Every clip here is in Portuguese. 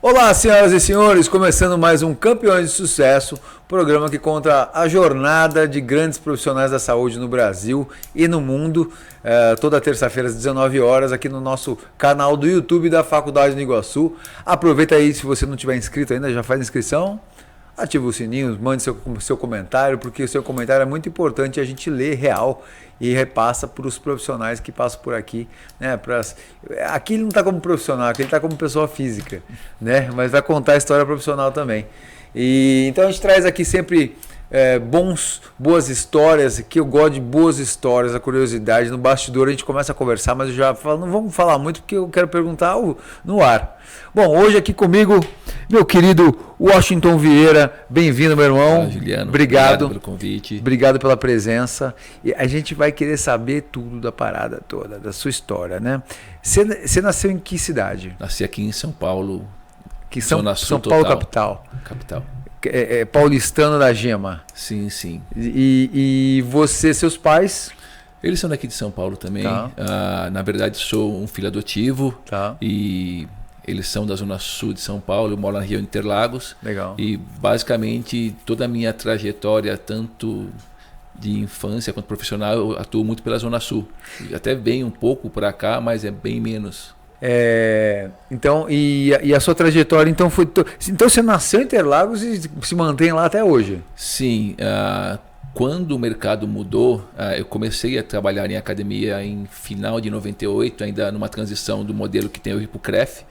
Olá, senhoras e senhores, começando mais um Campeões de Sucesso, programa que conta a jornada de grandes profissionais da saúde no Brasil e no mundo, toda terça-feira às 19 horas, aqui no nosso canal do YouTube da Faculdade do Iguaçu. Aproveita aí, se você não tiver inscrito ainda, já faz inscrição, ativa o sininho, mande seu comentário, porque o seu comentário é muito importante, a gente lê real e repassa para os profissionais que passam por aqui, né? Aqui ele não está como profissional, aqui ele está como pessoa física, né? Mas vai contar a história profissional também. E então a gente traz aqui sempre boas histórias, que eu gosto de boas histórias, a curiosidade. No bastidor a gente começa a conversar, mas eu já falo, não vamos falar muito porque eu quero perguntar no ar. Bom, hoje aqui comigo, meu querido Washington Vieira, bem-vindo, meu irmão. Olá, Juliano. Obrigado pelo convite. Obrigado pela presença. E a gente vai querer saber tudo da parada toda, da sua história, né? Você nasceu em que cidade? Nasci aqui em São Paulo. São Paulo, capital. Capital. Paulistano da Gema. Sim, sim. E você, seus pais? Eles são daqui de São Paulo também. Tá. Na verdade, sou um filho adotivo. Tá. E eles são da zona sul de São Paulo. Eu moro na região de Interlagos. Legal. E basicamente toda a minha trajetória, tanto de infância quanto profissional, eu atuo muito pela zona sul. Até venho um pouco para cá, mas é bem menos. Então, e a sua trajetória, então foi. Então você nasceu em Interlagos e se mantém lá até hoje? Sim. Quando o mercado mudou, eu comecei a trabalhar em academia em final de 98, ainda numa transição do modelo que tem hoje para o CREF.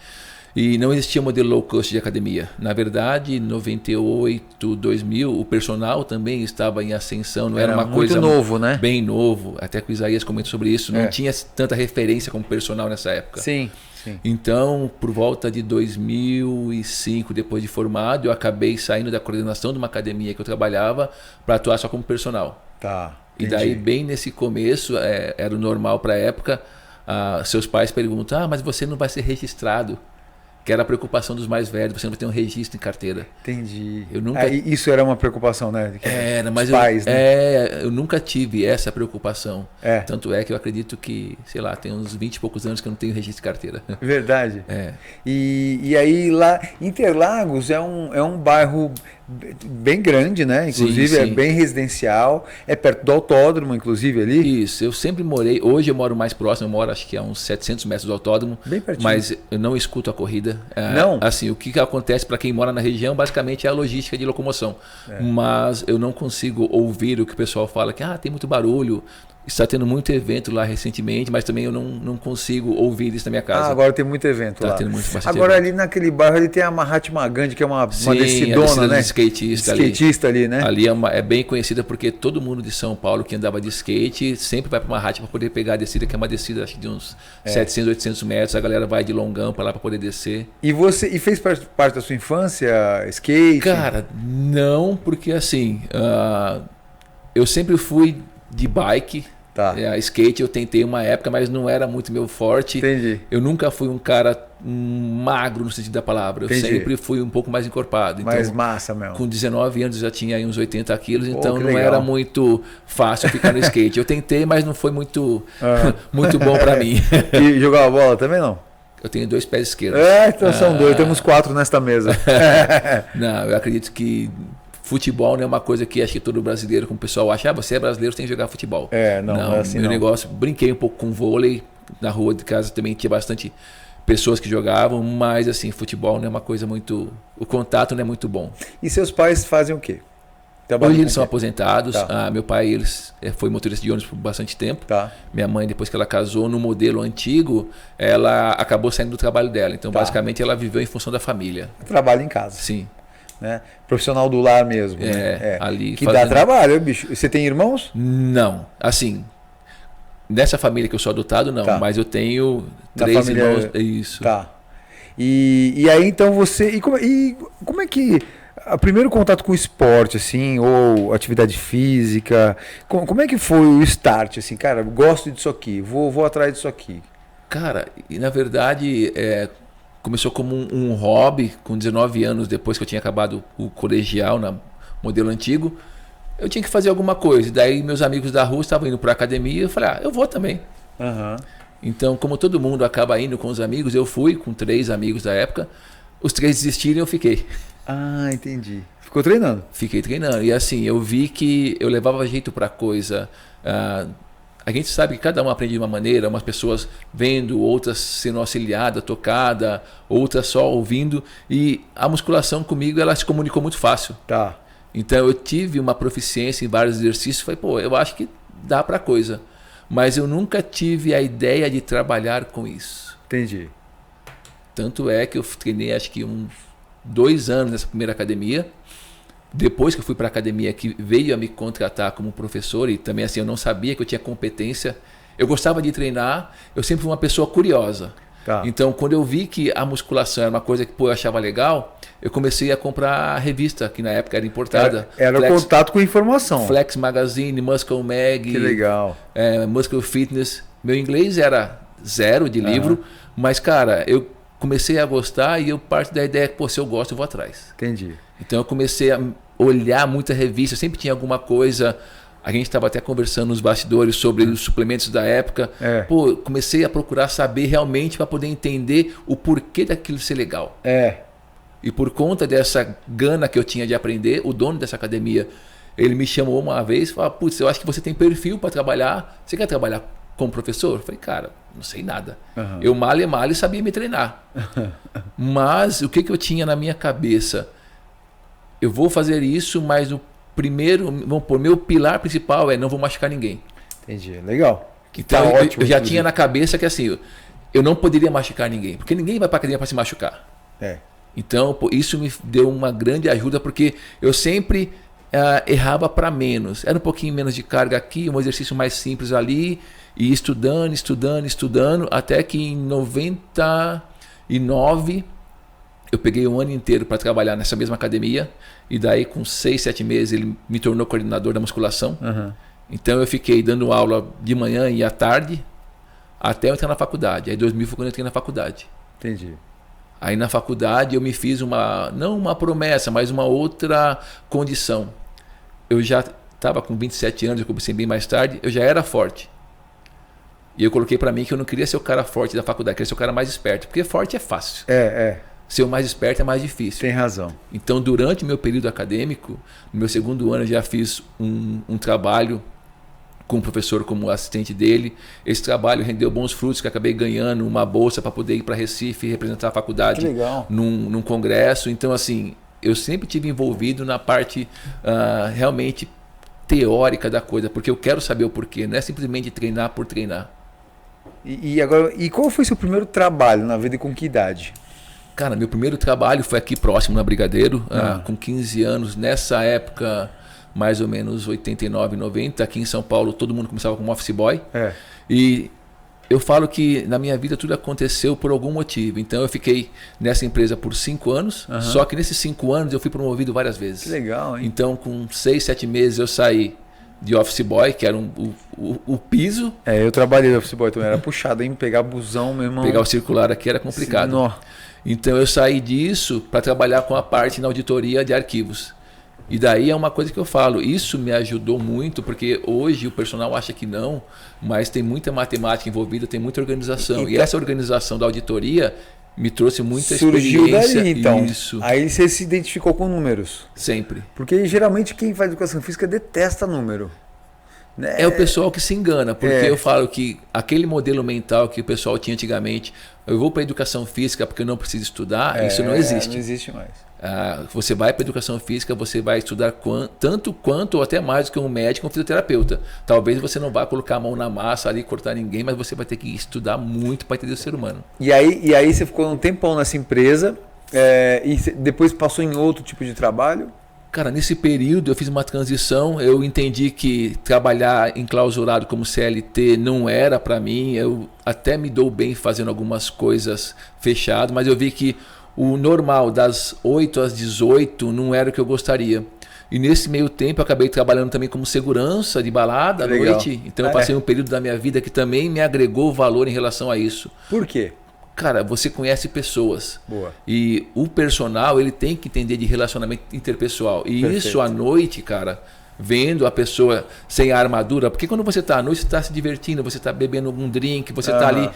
E não existia modelo low cost de academia. Na verdade, em 98, 2000, o personal também estava em ascensão. Não era uma coisa muito novo, né? Bem novo. Até que o Isaías comentou sobre isso. Não tinha tanta referência como personal nessa época. Sim. Então, por volta de 2005, depois de formado, eu acabei saindo da coordenação de uma academia que eu trabalhava para atuar só como personal. Tá. Entendi. E daí, bem nesse começo, era o normal para a época, seus pais perguntam, mas você não vai ser registrado. Que era a preocupação dos mais velhos, você não vai ter um registro em carteira. Entendi. Eu nunca... Isso era uma preocupação, né? Era, mas pais, né? Eu nunca tive essa preocupação. É. Tanto é que eu acredito que, sei lá, tem uns 20 e poucos anos que eu não tenho registro de carteira. Verdade. É. E aí lá, Interlagos é um bairro bem grande, né? Inclusive sim. É bem residencial, é perto do autódromo, inclusive ali. Isso, eu sempre morei, hoje eu moro mais próximo, eu moro acho que a uns 700 metros do autódromo. Bem pertinho. Mas eu não escuto a corrida. Não? Assim, o que acontece para quem mora na região basicamente é a logística de locomoção. Mas eu não consigo ouvir o que o pessoal fala, que tem muito barulho. Está tendo muito evento lá recentemente, mas também eu não consigo ouvir isso na minha casa. Agora tem muito evento lá. Tendo muito agora evento. Ali naquele bairro ali tem a Mahatma Gandhi, que é uma Sim, descidona, né? Skatista ali, né? Ali é bem conhecida porque todo mundo de São Paulo que andava de skate sempre vai para Mahatma para poder pegar a descida, que é uma descida acho que de uns 700, 800 metros. A galera vai de longão para lá para poder descer. E fez parte da sua infância, skate? Cara, não, porque assim, eu sempre fui de bike. Tá. Skate eu tentei uma época, mas não era muito meu forte. Entendi. Eu nunca fui um cara magro no sentido da palavra. Eu sempre fui um pouco mais encorpado. Mais então, massa mesmo. Com 19 anos eu já tinha aí uns 80 quilos, então não legal. era muito fácil ficar no skate. Eu tentei, mas não foi muito, muito bom para mim. E jogar bola também não? Eu tenho 2 pés esquerdos. Então são 2, temos 4 nesta mesa. Não, eu acredito que futebol não é uma coisa que acho que todo brasileiro, como o pessoal acha, você é brasileiro, tem que jogar futebol. Não é assim meu não. negócio, brinquei um pouco com vôlei, na rua de casa também tinha bastante pessoas que jogavam, mas assim, futebol não é uma coisa muito, o contato não é muito bom. E seus pais fazem o quê? Hoje eles são aposentados. Tá. Meu pai foi motorista de ônibus por bastante tempo. Tá. Minha mãe, depois que ela casou no modelo antigo, ela acabou saindo do trabalho dela. Então, basicamente, ela viveu em função da família. Trabalha em casa. Sim. Né? Profissional do lar mesmo. Né? Ali que dá trabalho, bicho. Você tem irmãos? Não. Assim, nessa família que eu sou adotado, não. Tá. Mas eu tenho 3 irmãos. Isso. Tá. E aí, então, você... E como é que... O primeiro contato com o esporte, assim, ou atividade física, como é que foi o start, assim, cara, gosto disso aqui, vou atrás disso aqui? Cara, e na verdade, começou como um hobby, com 19 anos, depois que eu tinha acabado o colegial, no modelo antigo, eu tinha que fazer alguma coisa, e daí meus amigos da rua estavam indo para a academia, eu falei, eu vou também. Uhum. Então, como todo mundo acaba indo com os amigos, eu fui com 3 amigos da época. Os 3 desistiram e eu fiquei. Ah, entendi. Ficou treinando? Fiquei treinando. E assim, eu vi que eu levava jeito pra coisa. A gente sabe que cada um aprende de uma maneira, umas pessoas vendo, outras sendo auxiliada, tocada, outras só ouvindo. E a musculação comigo, ela se comunicou muito fácil. Tá. Então eu tive uma proficiência em vários exercícios. Falei, pô, eu acho que dá pra coisa. Mas eu nunca tive a ideia de trabalhar com isso. Entendi. Tanto é que eu treinei acho que uns 2 anos nessa primeira academia. Depois que eu fui para a academia, que veio a me contratar como professor, e também assim eu não sabia que eu tinha competência. Eu gostava de treinar, eu sempre fui uma pessoa curiosa. Tá. Então, quando eu vi que a musculação era uma coisa que eu achava legal, eu comecei a comprar a revista, que na época era importada. Era o contato com informação. Flex Magazine, Muscle Mag. Que legal. Muscle Fitness. Meu inglês era 0 de livro, mas, cara, eu comecei a gostar e eu parto da ideia que, pô, se eu gosto, eu vou atrás. Entendi. Então eu comecei a olhar muita revista, eu sempre tinha alguma coisa. A gente estava até conversando nos bastidores sobre os suplementos da época. Pô, comecei a procurar saber realmente para poder entender o porquê daquilo ser legal. E por conta dessa gana que eu tinha de aprender, o dono dessa academia, ele me chamou uma vez e falou, putz, eu acho que você tem perfil para trabalhar, você quer trabalhar como professor? Eu falei, cara, não sei nada. Eu mal sabia me treinar. Mas o que eu tinha na minha cabeça? Eu vou fazer isso, mas o primeiro, vamos pôr, meu pilar principal é não vou machucar ninguém. Entendi, legal. Então tá ótimo, eu já tinha na cabeça que assim, eu não poderia machucar ninguém, porque ninguém vai para academia para se machucar. Então, pô, isso me deu uma grande ajuda, porque eu sempre errava para menos. Era um pouquinho menos de carga aqui, um exercício mais simples ali, e estudando, até que em 99 eu peguei um ano inteiro para trabalhar nessa mesma academia, e daí com 6, 7 meses ele me tornou coordenador da musculação. Então eu fiquei dando aula de manhã e à tarde até eu entrar na faculdade. Aí 2000 foi quando eu entrei na faculdade. Entendi. Aí na faculdade eu me fiz não uma promessa, mas uma outra condição. Eu já estava com 27 anos, eu comecei bem mais tarde, eu já era forte. E eu coloquei para mim que eu não queria ser o cara forte da faculdade, eu queria ser o cara mais esperto, porque forte é fácil. Ser o mais esperto é mais difícil. Tem razão. Então, durante o meu período acadêmico, no meu segundo ano, eu já fiz um trabalho com o professor como assistente dele. Esse trabalho rendeu bons frutos, que eu acabei ganhando uma bolsa para poder ir para Recife e representar a faculdade num congresso. Então, assim, eu sempre tive envolvido na parte realmente teórica da coisa, porque eu quero saber o porquê, não é simplesmente treinar por treinar. E qual foi seu primeiro trabalho na vida e com que idade? Cara, meu primeiro trabalho foi aqui próximo, na Brigadeiro, com 15 anos. Nessa época, mais ou menos 89, 90, aqui em São Paulo, todo mundo começava como office boy. E eu falo que na minha vida tudo aconteceu por algum motivo. Então eu fiquei nessa empresa por 5 anos, só que nesses 5 anos eu fui promovido várias vezes. Que legal, hein? Então com 6, 7 meses eu saí de office boy, que era o piso. Eu trabalhei de office boy também, era puxado, hein? Pegar busão, meu irmão. Pegar o circular aqui era complicado. Então eu saí disso para trabalhar com a parte na auditoria de arquivos. E daí é uma coisa que eu falo, isso me ajudou muito, porque hoje o personal acha que não, mas tem muita matemática envolvida, tem muita organização. E essa organização da auditoria me trouxe muita experiência. Dali, então. Isso. Aí você se identificou com números. Sempre. Porque geralmente quem faz educação física detesta número. Né? É o pessoal que se engana, porque eu falo que aquele modelo mental que o pessoal tinha antigamente, eu vou para a educação física porque eu não preciso estudar, isso não existe. Não existe mais. Você vai para a educação física, você vai estudar tanto quanto ou até mais do que um médico ou um fisioterapeuta. Talvez você não vá colocar a mão na massa ali, cortar ninguém, mas você vai ter que estudar muito para entender o ser humano. E aí você ficou um tempão nessa empresa e depois passou em outro tipo de trabalho? Cara, nesse período eu fiz uma transição, eu entendi que trabalhar enclausurado como CLT não era para mim, eu até me dou bem fazendo algumas coisas fechado, mas eu vi que o normal das 8 às 18 não era o que eu gostaria. E nesse meio tempo eu acabei trabalhando também como segurança de balada à noite, então eu passei um período da minha vida que também me agregou valor em relação a isso. Por quê? Cara, você conhece pessoas. Boa. E o personal, ele tem que entender de relacionamento interpessoal. E Perfeito. isso à noite, cara, vendo a pessoa sem a armadura, porque quando você está à noite, você está se divertindo, você está bebendo um drink, você está ali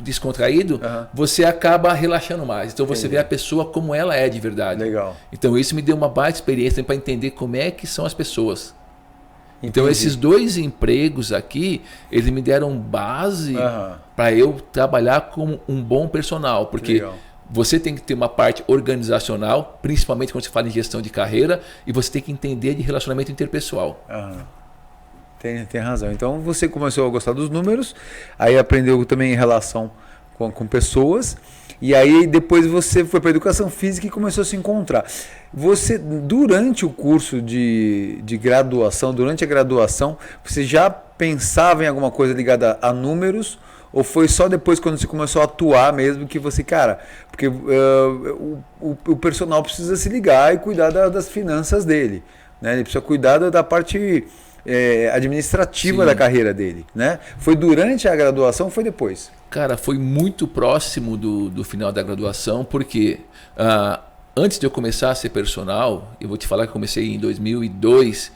descontraído, você acaba relaxando mais. Então você vê a pessoa como ela é de verdade. Legal. Então isso me deu uma baita experiência para entender como é que são as pessoas. Então esses 2 empregos aqui, eles me deram base para eu trabalhar como um bom personal, porque você tem que ter uma parte organizacional, principalmente quando você fala em gestão de carreira, e você tem que entender de relacionamento interpessoal. Tem razão. Então você começou a gostar dos números, aí aprendeu também em relação com pessoas, e aí depois você foi para a educação física e começou a se encontrar. Você, durante o curso de graduação, durante a graduação, você já pensava em alguma coisa ligada a números? Ou foi só depois, quando você começou a atuar mesmo, que você, cara, porque o personal precisa se ligar e cuidar das finanças dele, né? Ele precisa cuidar da parte administrativa da carreira dele, né? Foi durante a graduação ou foi depois? Cara, foi muito próximo do final da graduação, porque antes de eu começar a ser personal, eu vou te falar que eu comecei em 2002,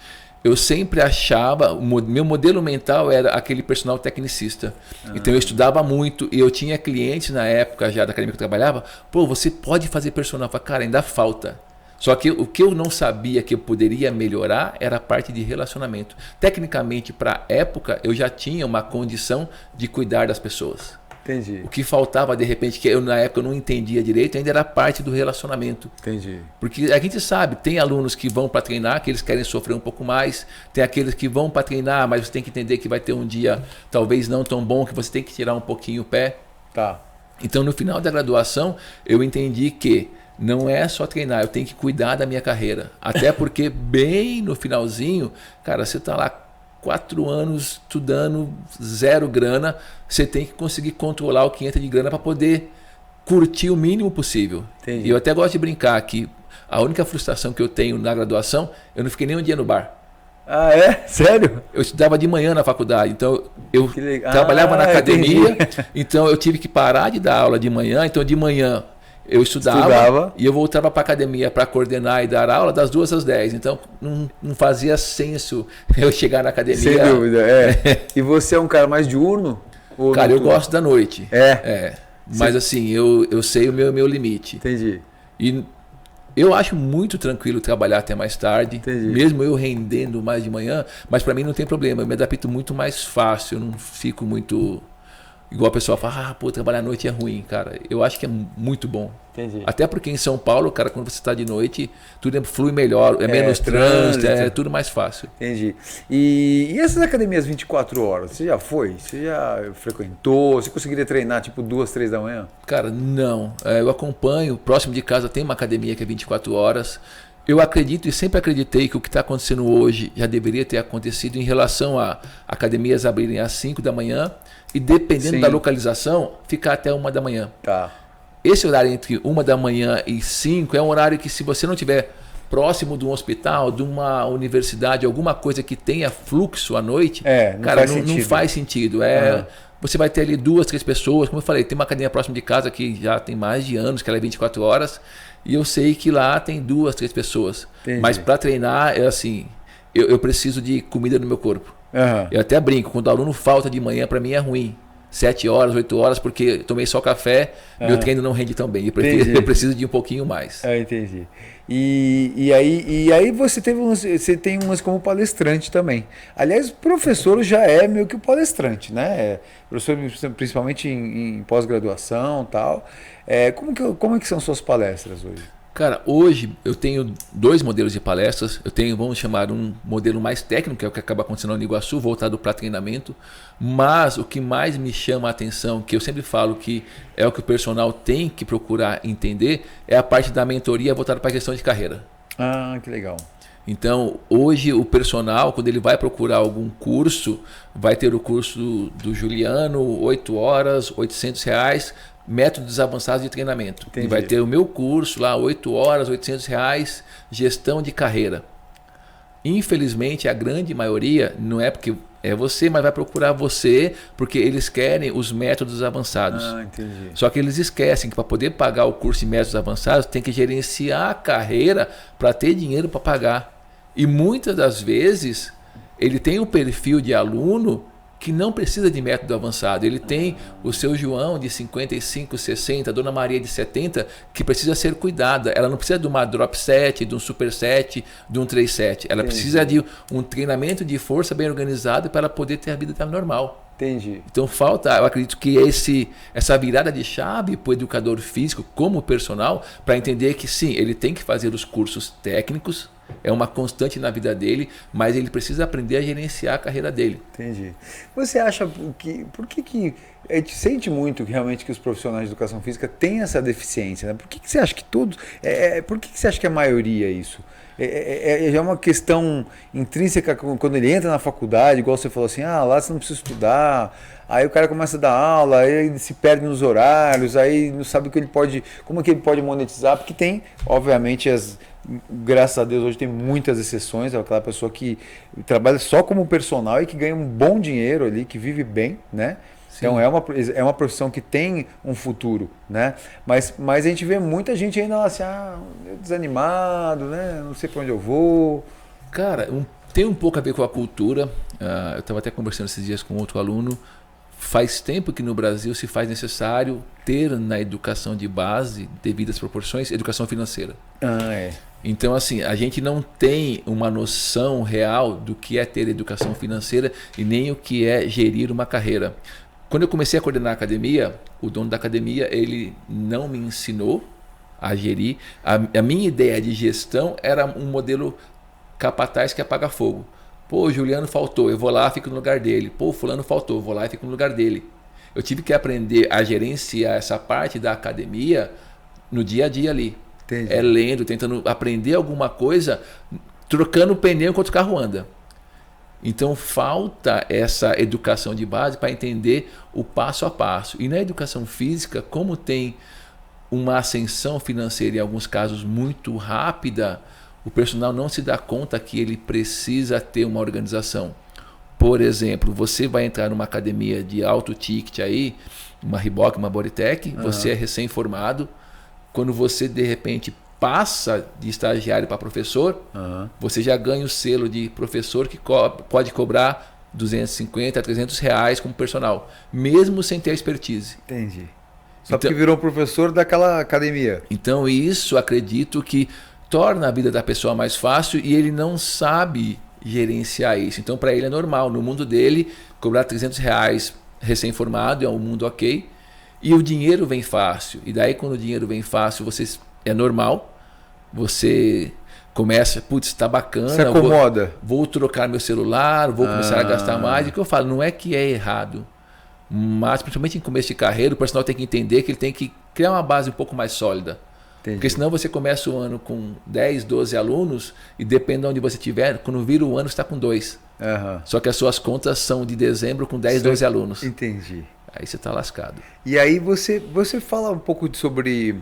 eu sempre achava, meu modelo mental era aquele personal tecnicista. Então eu estudava muito e eu tinha clientes na época já da academia que eu trabalhava, pô, você pode fazer personal. Eu falei, cara, ainda falta. Só que o que eu não sabia que eu poderia melhorar era a parte de relacionamento. Tecnicamente, para a época, eu já tinha uma condição de cuidar das pessoas. Entendi. O que faltava, de repente, que eu na época eu não entendia direito, ainda era parte do relacionamento. Entendi. Porque a gente sabe, tem alunos que vão para treinar, que eles querem sofrer um pouco mais, tem aqueles que vão para treinar, mas você tem que entender que vai ter um dia talvez não tão bom, que você tem que tirar um pouquinho o pé. Tá. Então, no final da graduação, eu entendi que não é só treinar, eu tenho que cuidar da minha carreira. Até porque bem no finalzinho, cara, você está lá 4 anos estudando, 0 grana, você tem que conseguir controlar o que entra de grana para poder curtir o mínimo possível. Entendi. E eu até gosto de brincar que a única frustração que eu tenho na graduação, eu não fiquei nem um dia no bar. Ah, é? Sério? Eu estudava de manhã na faculdade, então eu trabalhava na academia, então eu tive que parar de dar aula de manhã, então de manhã eu estudava e eu voltava para a academia para coordenar e dar aula das 2 às 10. Então não fazia senso eu chegar na academia. Sem dúvida, E você é um cara mais diurno? Cara, eu gosto da noite. Mas assim, eu sei o meu limite. Entendi. E eu acho muito tranquilo trabalhar até mais tarde, Entendi. Mesmo eu rendendo mais de manhã, mas para mim não tem problema, eu me adapto muito mais fácil, eu não fico muito... Igual a pessoa fala, pô, trabalhar à noite é ruim, cara. Eu acho que é muito bom. Entendi. Até porque em São Paulo, cara, quando você está de noite, tudo flui melhor, é menos trânsito, é tudo mais fácil. Entendi. E essas academias 24 horas, você já foi? Você já frequentou? Você conseguiria treinar tipo 2, 3 da manhã? Cara, não. Eu acompanho, próximo de casa tem uma academia que é 24 horas. Eu acredito e sempre acreditei que o que está acontecendo hoje já deveria ter acontecido em relação a academias abrirem às 5 da manhã e, dependendo da localização, ficar até 1 da manhã. Tá. Esse horário entre 1 da manhã e 5 é um horário que, se você não tiver próximo de um hospital, de uma universidade, alguma coisa que tenha fluxo à noite, cara, não faz sentido. Você vai ter ali 2, 3 pessoas. Como eu falei, tem uma academia próxima de casa que já tem mais de anos, que ela é 24 horas. E eu sei que lá tem 2, 3 pessoas. Entendi. Mas para treinar, é assim, eu preciso de comida no meu corpo. Eu até brinco, quando o aluno falta de manhã, para mim é ruim. 7 horas, 8 horas, porque eu tomei só café, meu treino não rende tão bem. Eu preciso de um pouquinho mais. Entendi. E aí você tem umas como palestrante também. Aliás, o professor já é meio que o palestrante, né? Professor principalmente em pós-graduação e tal. Como é que são suas palestras hoje? Cara, hoje eu tenho 2 modelos de palestras. Eu tenho, vamos chamar, um modelo mais técnico, que é o que acaba acontecendo no Iguaçu, voltado para treinamento. Mas o que mais me chama a atenção, que eu sempre falo que é o que o personal tem que procurar entender, é a parte da mentoria voltada para a gestão de carreira. Ah, que legal. Então, hoje o personal, quando ele vai procurar algum curso, vai ter o curso do Juliano, 8 horas, R$800, métodos avançados de treinamento. Entendi. E vai ter o meu curso lá, 8 horas, R$800, gestão de carreira. Infelizmente, a grande maioria, não é porque é você, mas vai procurar você, porque eles querem os métodos avançados. Entendi. Só que eles esquecem que para poder pagar o curso de métodos avançados, tem que gerenciar a carreira para ter dinheiro para pagar. E muitas das vezes ele tem um perfil de aluno que não precisa de método avançado. Ele tem o seu João de 55, 60, a Dona Maria de 70, que precisa ser cuidada. Ela não precisa de uma drop set, de um super set, de um 3 set. Ela precisa de um treinamento de força bem organizado para ela poder ter a vida dela normal. Entendi. Então falta, eu acredito que essa virada de chave para o educador físico como personal, para entender que sim, ele tem que fazer os cursos técnicos, é uma constante na vida dele, mas ele precisa aprender a gerenciar a carreira dele. Entendi. Você acha que... Por que a gente sente muito que realmente que os profissionais de educação física têm essa deficiência? Né? Por que você acha que todos... por que você acha que a maioria é isso? É uma questão intrínseca quando ele entra na faculdade, igual você falou assim, lá você não precisa estudar, aí o cara começa a dar aula, aí ele se perde nos horários, aí não sabe como é que ele pode monetizar, porque tem, obviamente, graças a Deus hoje tem muitas exceções, é aquela pessoa que trabalha só como personal e que ganha um bom dinheiro ali, que vive bem, né? Sim. Então é uma profissão que tem um futuro, né? Mas a gente vê muita gente ainda lá assim, desanimado, né? Não sei para onde eu vou. Cara, tem um pouco a ver com a cultura. Eu estava até conversando esses dias com outro aluno. Faz tempo que no Brasil se faz necessário ter na educação de base, devidas proporções, educação financeira. Então, assim, a gente não tem uma noção real do que é ter educação financeira e nem o que é gerir uma carreira. Quando eu comecei a coordenar a academia, o dono da academia, ele não me ensinou a gerir. A minha ideia de gestão era um modelo capataz que apaga fogo. Pô, Juliano faltou, eu vou lá, fico no lugar dele. Pô, fulano faltou, eu vou lá e fico no lugar dele. Eu tive que aprender a gerenciar essa parte da academia no dia a dia ali. Entendi. Lendo, tentando aprender alguma coisa, trocando o pneu enquanto o carro anda. Então falta essa educação de base para entender o passo a passo. E na educação física, como tem uma ascensão financeira, em alguns casos muito rápida, o personal não se dá conta que ele precisa ter uma organização. Por exemplo, você vai entrar numa academia de alto ticket aí, uma Reebok, uma Bodytech, você é recém-formado, quando você de repente passa de estagiário para professor, você já ganha o selo de professor que pode cobrar 250 a 300 reais como personal, mesmo sem ter expertise. Entendi. Só porque virou professor daquela academia. Então isso, acredito que torna a vida da pessoa mais fácil e ele não sabe gerenciar isso. Então para ele é normal, no mundo dele, cobrar 300 reais recém-formado é um mundo ok. E o dinheiro vem fácil. E daí quando o dinheiro vem fácil, é normal. Você começa, putz, está bacana. Se acomoda. Vou trocar meu celular, vou começar a gastar mais. E o que eu falo, não é que é errado. Mas principalmente em começo de carreira, o personal tem que entender que ele tem que criar uma base um pouco mais sólida. Entendi. Porque senão você começa o ano com 10, 12 alunos e depende de onde você estiver, quando vira o ano você está com 2. Só que as suas contas são de dezembro com 10, 12 alunos. Entendi. Aí você está lascado. E aí você fala um pouco sobre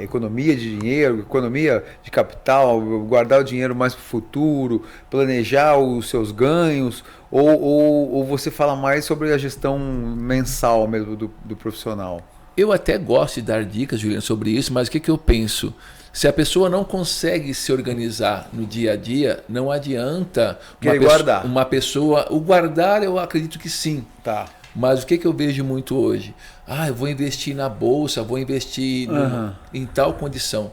economia de dinheiro, economia de capital, guardar o dinheiro mais para o futuro, planejar os seus ganhos, ou você fala mais sobre a gestão mensal mesmo do profissional? Eu até gosto de dar dicas, Juliano, sobre isso, mas o que eu penso? Se a pessoa não consegue se organizar no dia a dia, não adianta guardar. Uma pessoa... O guardar eu acredito que sim. Tá. Mas o que eu vejo muito hoje? Eu vou investir na bolsa, vou investir em tal condição.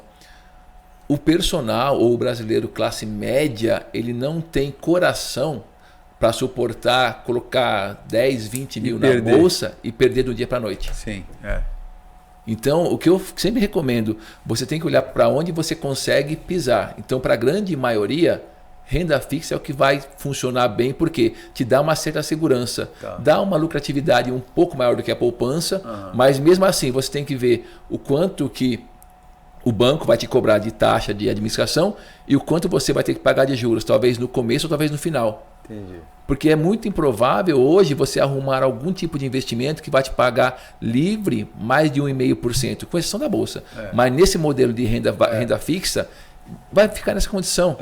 O personal ou o brasileiro classe média, ele não tem coração para suportar, colocar 10, 20 mil na bolsa e perder do dia para a noite. Sim, Então, o que eu sempre recomendo, você tem que olhar para onde você consegue pisar. Então, para a grande maioria, renda fixa é o que vai funcionar bem, porque te dá uma certa segurança, dá uma lucratividade um pouco maior do que a poupança, mas mesmo assim você tem que ver o quanto que o banco vai te cobrar de taxa de administração e o quanto você vai ter que pagar de juros, talvez no começo ou talvez no final. Entendi. Porque é muito improvável hoje você arrumar algum tipo de investimento que vai te pagar livre mais de 1,5%, com exceção da bolsa. Mas nesse modelo de renda fixa, vai ficar nessa condição.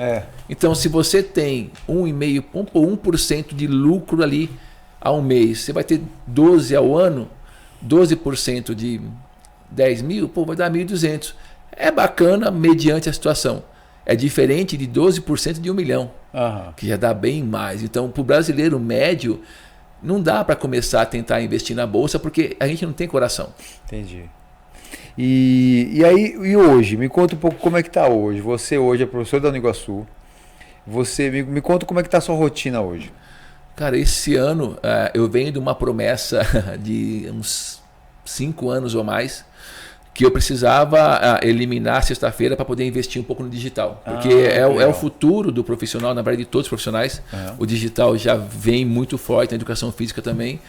Então, se você tem 1,5% de lucro ali ao mês, você vai ter 12 ao ano, 12% de 10 mil, vai dar 1.200. É bacana mediante a situação. é diferente de 12% de 1 milhão, Aham. que já dá bem mais. Então, para o brasileiro médio, não dá para começar a tentar investir na bolsa porque a gente não tem coração. Entendi. E hoje? Me conta um pouco como é que tá hoje. Você hoje é professor da Uniguaçu. Você me conta como é que tá a sua rotina hoje. Cara, esse ano eu venho de uma promessa de uns 5 anos ou mais, que eu precisava eliminar a sexta-feira para poder investir um pouco no digital. Porque é o futuro do profissional, na verdade de todos os profissionais. O digital já vem muito forte, na educação física também.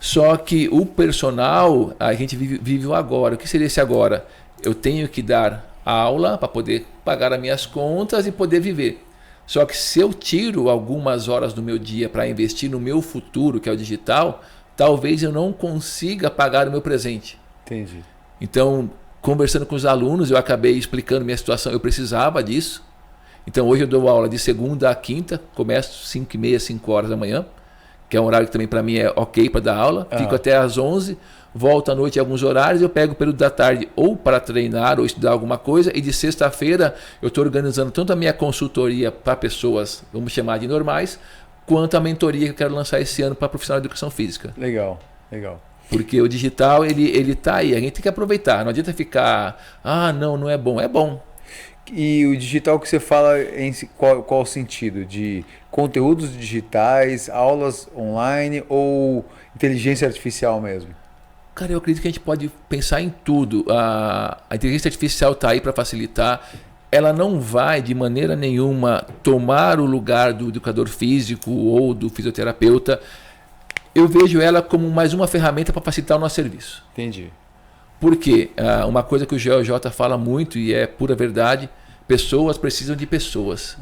Só que o personal, a gente vive o agora. O que seria esse agora? Eu tenho que dar aula para poder pagar as minhas contas e poder viver. Só que se eu tiro algumas horas do meu dia para investir no meu futuro, que é o digital, talvez eu não consiga pagar o meu presente. Entendi. Então, conversando com os alunos, eu acabei explicando minha situação. Eu precisava disso. Então, hoje eu dou aula de segunda a quinta, começo 5h30, 5 horas da manhã, que é um horário que também para mim é ok para dar aula. Fico até às 11h, volto à noite em alguns horários, eu pego o período da tarde ou para treinar ou estudar alguma coisa, e de sexta-feira eu estou organizando tanto a minha consultoria para pessoas, vamos chamar de normais, quanto a mentoria que eu quero lançar esse ano para profissional de educação física. Legal, legal. Porque o digital, ele tá aí, a gente tem que aproveitar, não adianta ficar, não é bom, é bom. E o digital que você fala, em qual sentido? De conteúdos digitais, aulas online ou inteligência artificial mesmo? Cara, eu acredito que a gente pode pensar em tudo. A inteligência artificial está aí para facilitar. Ela não vai, de maneira nenhuma, tomar o lugar do educador físico ou do fisioterapeuta. Eu vejo ela como mais uma ferramenta para facilitar o nosso serviço. Entendi. Porque uma coisa que o GeoJ fala muito, e é pura verdade, pessoas precisam de pessoas.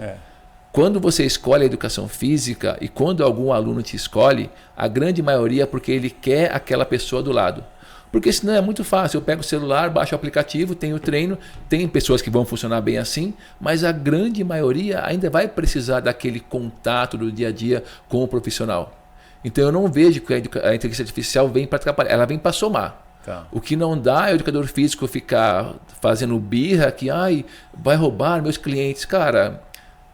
Quando você escolhe a educação física e quando algum aluno te escolhe, a grande maioria é porque ele quer aquela pessoa do lado. Porque senão é muito fácil, eu pego o celular, baixo o aplicativo, tenho treino, tem pessoas que vão funcionar bem assim, mas a grande maioria ainda vai precisar daquele contato do dia a dia com o profissional. Então eu não vejo que a inteligência artificial vem para atrapalhar, ela vem para somar. Tá. O que não dá é o educador físico ficar fazendo birra que vai roubar meus clientes. Cara,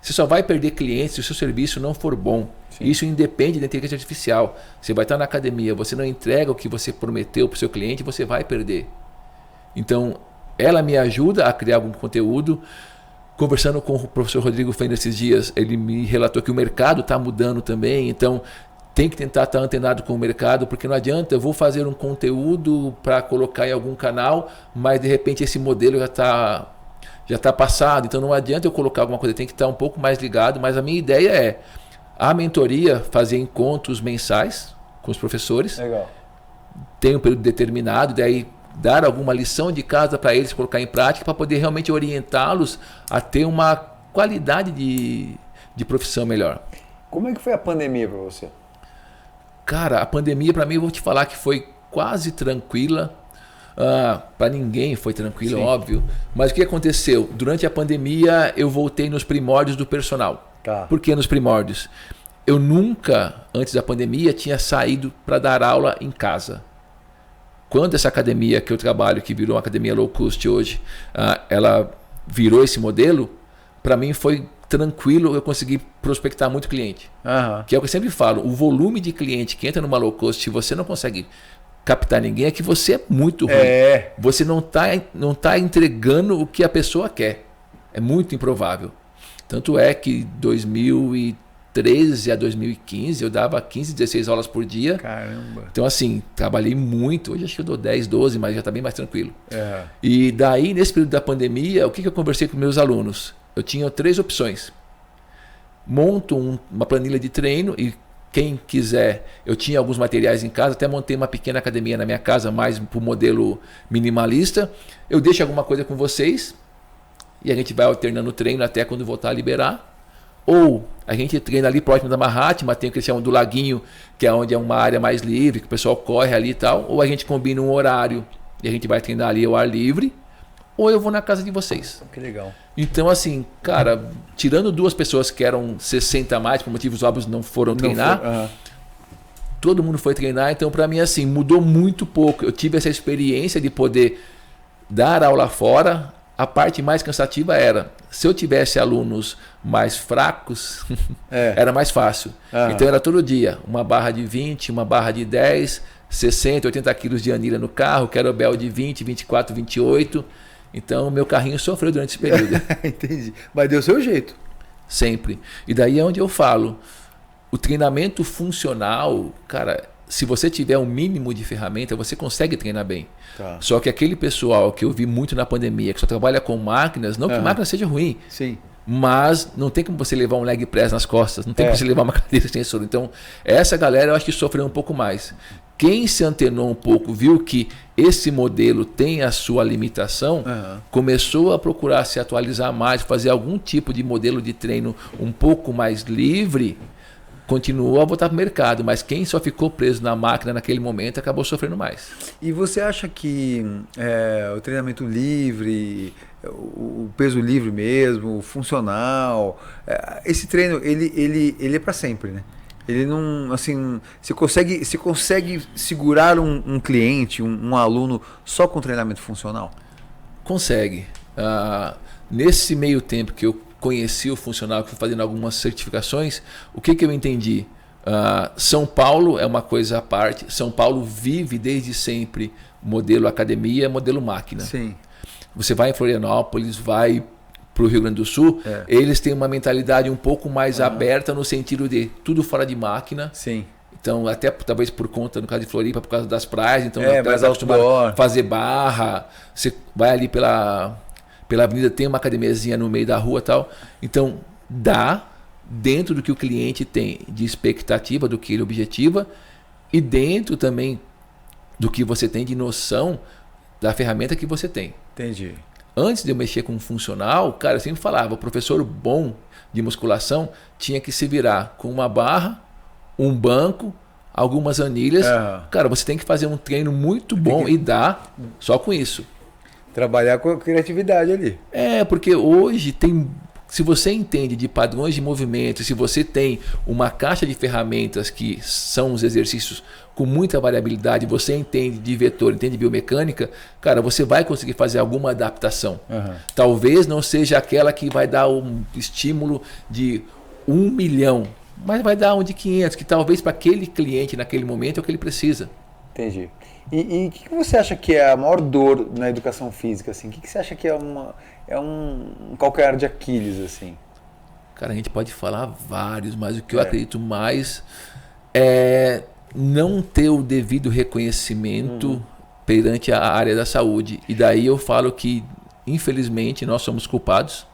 você só vai perder clientes se o seu serviço não for bom. Sim. Isso independe da inteligência artificial. Você vai estar na academia, você não entrega o que você prometeu para o seu cliente, você vai perder. Então, ela me ajuda a criar algum conteúdo. Conversando com o professor Rodrigo Fender esses dias, ele me relatou que o mercado está mudando também, então tem que tentar estar antenado com o mercado, porque não adianta, eu vou fazer um conteúdo para colocar em algum canal, mas de repente esse modelo já está passado, então não adianta eu colocar alguma coisa, tem que estar um pouco mais ligado, mas a minha ideia é a mentoria, fazer encontros mensais com os professores. Legal. Tem um período determinado, daí dar alguma lição de casa para eles colocar em prática, para poder realmente orientá-los a ter uma qualidade de profissão melhor. Como é que foi a pandemia para você? Cara, a pandemia para mim, eu vou te falar que foi quase tranquila. Para ninguém foi tranquila, óbvio. Mas o que aconteceu? Durante a pandemia eu voltei nos primórdios do personal. Tá. Por que nos primórdios? Eu nunca, antes da pandemia, tinha saído para dar aula em casa. Quando essa academia que eu trabalho, que virou uma academia low cost hoje, ela virou esse modelo, para mim foi tranquilo, eu consegui prospectar muito cliente. Que é o que eu sempre falo, o volume de cliente que entra numa low cost, se você não consegue captar ninguém, é que você é muito ruim. Você não tá entregando o que a pessoa quer. É muito improvável. Tanto é que 2013 a 2015 eu dava 15, 16 aulas por dia. Caramba. Então assim, trabalhei muito. Hoje acho que eu dou 10, 12, mas já está bem mais tranquilo. E daí, nesse período da pandemia, o que eu conversei com meus alunos? Eu tinha 3 opções. Monto uma planilha de treino e quem quiser, eu tinha alguns materiais em casa, até montei uma pequena academia na minha casa, mais para o modelo minimalista. Eu deixo alguma coisa com vocês e a gente vai alternando o treino até quando voltar a liberar. Ou a gente treina ali próximo da Mahatma, tem o que eles chamam do laguinho, que é onde é uma área mais livre, que o pessoal corre ali e tal. Ou a gente combina um horário e a gente vai treinar ali ao ar livre. Ou eu vou na casa de vocês. Que legal. Então, assim, cara, tirando 2 pessoas que eram 60 a mais, por motivos óbvios não foram treinar, todo mundo foi treinar. Então, para mim, assim, mudou muito pouco. Eu tive essa experiência de poder dar aula fora, A parte mais cansativa era, se eu tivesse alunos mais fracos, era mais fácil. Então era todo dia, uma barra de 20, uma barra de 10, 60, 80 quilos de anilha no carro, kettlebell de 20, 24, 28. Então meu carrinho sofreu durante esse período. Entendi. Mas deu o seu jeito. Sempre. E daí é onde eu falo, o treinamento funcional, cara, se você tiver um mínimo de ferramenta, você consegue treinar bem. Tá. Só que aquele pessoal que eu vi muito na pandemia, que só trabalha com máquinas, não que máquina seja ruim, Sim. mas não tem como você levar um leg press nas costas, não tem como você levar uma cadeira sem soro. Então, essa galera eu acho que sofreu um pouco mais. Quem se antenou um pouco, viu que esse modelo tem a sua limitação, começou a procurar se atualizar mais, fazer algum tipo de modelo de treino um pouco mais livre, continuou a voltar para o mercado, mas quem só ficou preso na máquina naquele momento acabou sofrendo mais. E você acha que o treinamento livre, o peso livre mesmo, o funcional, esse treino ele é para sempre, né? Ele não, assim, você consegue segurar um cliente, um aluno só com treinamento funcional? Consegue. Nesse meio tempo que eu conheci o funcional, que fui fazendo algumas certificações, o que eu entendi? São Paulo é uma coisa à parte. São Paulo vive desde sempre modelo academia, modelo máquina. Sim. Você vai em Florianópolis, vai para o Rio Grande do Sul, eles têm uma mentalidade um pouco mais aberta no sentido de tudo fora de máquina. Sim. Então, até talvez por conta, no caso de Floripa, por causa das praias, então mais acostumado a fazer barra, você vai ali pela avenida, tem uma academiazinha no meio da rua e tal. Então, dá dentro do que o cliente tem de expectativa, do que ele objetiva, e dentro também do que você tem de noção da ferramenta que você tem. Entendi. Antes de eu mexer com funcional, cara, eu sempre falava, o professor bom de musculação tinha que se virar com uma barra, um banco, algumas anilhas. Cara, você tem que fazer um treino muito bom e dá só com isso. Trabalhar com a criatividade ali. Porque hoje tem... Se você entende de padrões de movimento, se você tem uma caixa de ferramentas que são os exercícios com muita variabilidade, você entende de vetor, entende de biomecânica, cara, você vai conseguir fazer alguma adaptação. Talvez não seja aquela que vai dar um estímulo de 1 milhão, mas vai dar um de 500, que talvez para aquele cliente naquele momento é o que ele precisa. Entendi. E o que você acha que é a maior dor na educação física? Assim? O que você acha que é um calcanhar de Aquiles? Assim? Cara, a gente pode falar vários, mas o que eu acredito mais é não ter o devido reconhecimento perante a área da saúde. E daí eu falo que, infelizmente, nós somos culpados,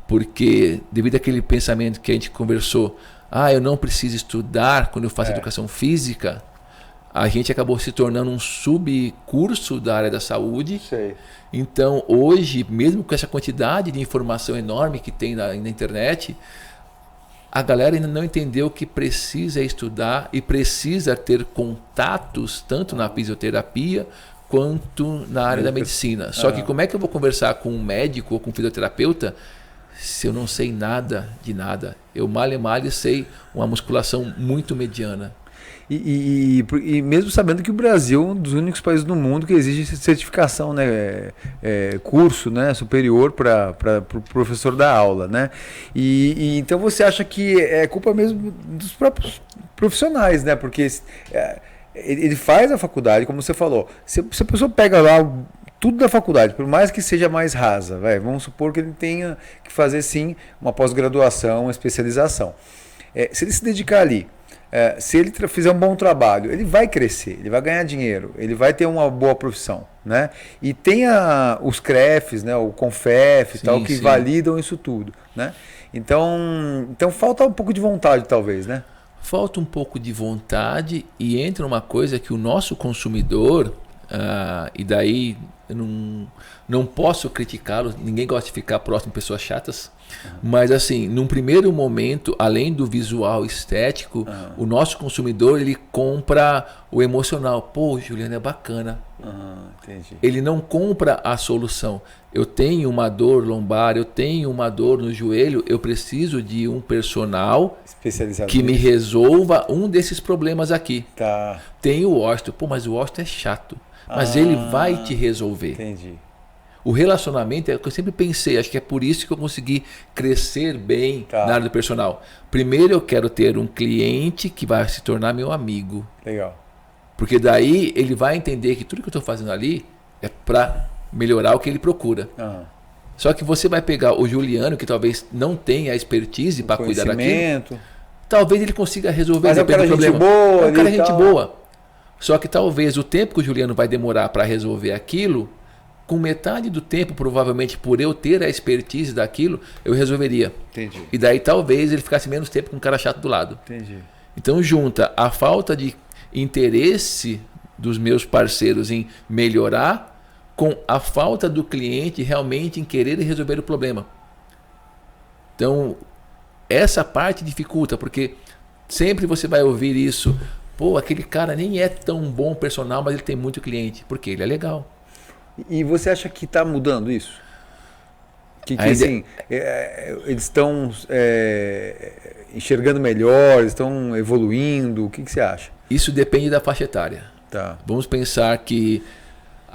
porque devido àquele pensamento que a gente conversou, eu não preciso estudar quando eu faço educação física, a gente acabou se tornando um subcurso da área da saúde. Sei. Então, hoje, mesmo com essa quantidade de informação enorme que tem na internet, a galera ainda não entendeu que precisa estudar e precisa ter contatos tanto na fisioterapia quanto na área da medicina. Só que como é que eu vou conversar com um médico ou com um fisioterapeuta se eu não sei nada de nada? Eu mal sei uma musculação muito mediana. E mesmo sabendo que o Brasil é um dos únicos países do mundo que exige certificação, né, curso, né, superior para o professor da aula, né? E então você acha que é culpa mesmo dos próprios profissionais, né? Porque ele faz a faculdade, como você falou, se a pessoa pega lá tudo da faculdade, por mais que seja mais rasa, vamos supor que ele tenha que fazer sim uma pós-graduação, uma especialização. Se ele se dedicar ali, se ele fizer um bom trabalho, ele vai crescer, ele vai ganhar dinheiro, ele vai ter uma boa profissão, né? E tem os CREFs, né, o CONFEF e tal, que validam isso tudo, né? Então falta um pouco de vontade, talvez, né? Falta um pouco de vontade e entra uma coisa que o nosso consumidor, e daí eu não posso criticá-lo, ninguém gosta de ficar próximo de pessoas chatas, mas assim, num primeiro momento, além do visual estético, o nosso consumidor, ele compra o emocional. Pô, Juliano, é bacana. Entendi. Ele não compra a solução. Eu tenho uma dor lombar, eu tenho uma dor no joelho, eu preciso de um personal especializado que me resolva um desses problemas aqui. Tá. Tem o osteo. Pô, mas o osteo é chato. Mas ele vai te resolver. Entendi. O relacionamento é o que eu sempre pensei, acho que é por isso que eu consegui crescer bem na área do personal. Primeiro eu quero ter um cliente que vai se tornar meu amigo. Legal. Porque daí ele vai entender que tudo que eu estou fazendo ali é para melhorar o que ele procura. Só que você vai pegar o Juliano, que talvez não tenha a expertise para cuidar daquilo. Talvez ele consiga resolver. Mas é um cara gente boa. É um cara gente boa. Só que talvez o tempo que o Juliano vai demorar para resolver aquilo, com metade do tempo, provavelmente por eu ter a expertise daquilo, eu resolveria. Entendi. E daí talvez ele ficasse menos tempo com um cara chato do lado. Entendi. Então junta a falta de interesse dos meus parceiros em melhorar com a falta do cliente realmente em querer resolver o problema. Então, essa parte dificulta, porque sempre você vai ouvir isso. Pô, aquele cara nem é tão bom personal, mas ele tem muito cliente. Porque ele é legal. E você acha que está mudando isso? Que assim, eles estão enxergando melhor, eles estão evoluindo? O que você acha? Isso depende da faixa etária. Tá. Vamos pensar que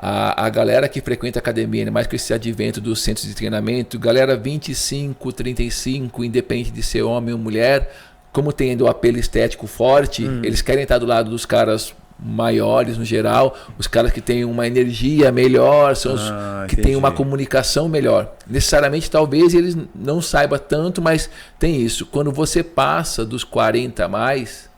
a galera que frequenta a academia, mais com esse advento dos centros de treinamento, galera 25, 35, independente de ser homem ou mulher, como tendo o apelo estético forte, eles querem estar do lado dos caras maiores no geral, os caras que têm uma energia melhor, são os que têm uma comunicação melhor. Necessariamente, talvez eles não saibam tanto, mas tem isso. Quando você passa dos 40 a mais,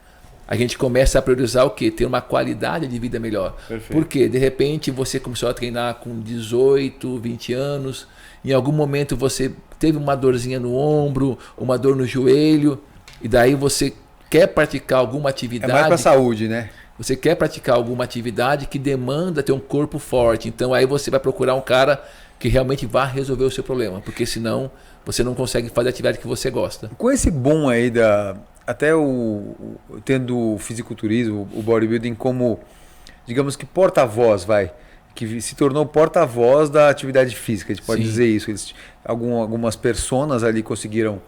a gente começa a priorizar o quê? Ter uma qualidade de vida melhor. Perfeito. Porque, de repente, você começou a treinar com 18, 20 anos, em algum momento você teve uma dorzinha no ombro, uma dor no joelho, e daí você quer praticar alguma atividade... É mais para a saúde, né? Você quer praticar alguma atividade que demanda ter um corpo forte. Então, aí você vai procurar um cara que realmente vá resolver o seu problema, porque senão você não consegue fazer a atividade que você gosta. Com esse boom aí até tendo o fisiculturismo, o bodybuilding como, digamos que porta-voz, que se tornou porta-voz da atividade física, a gente pode dizer isso. Algumas personas ali conseguiram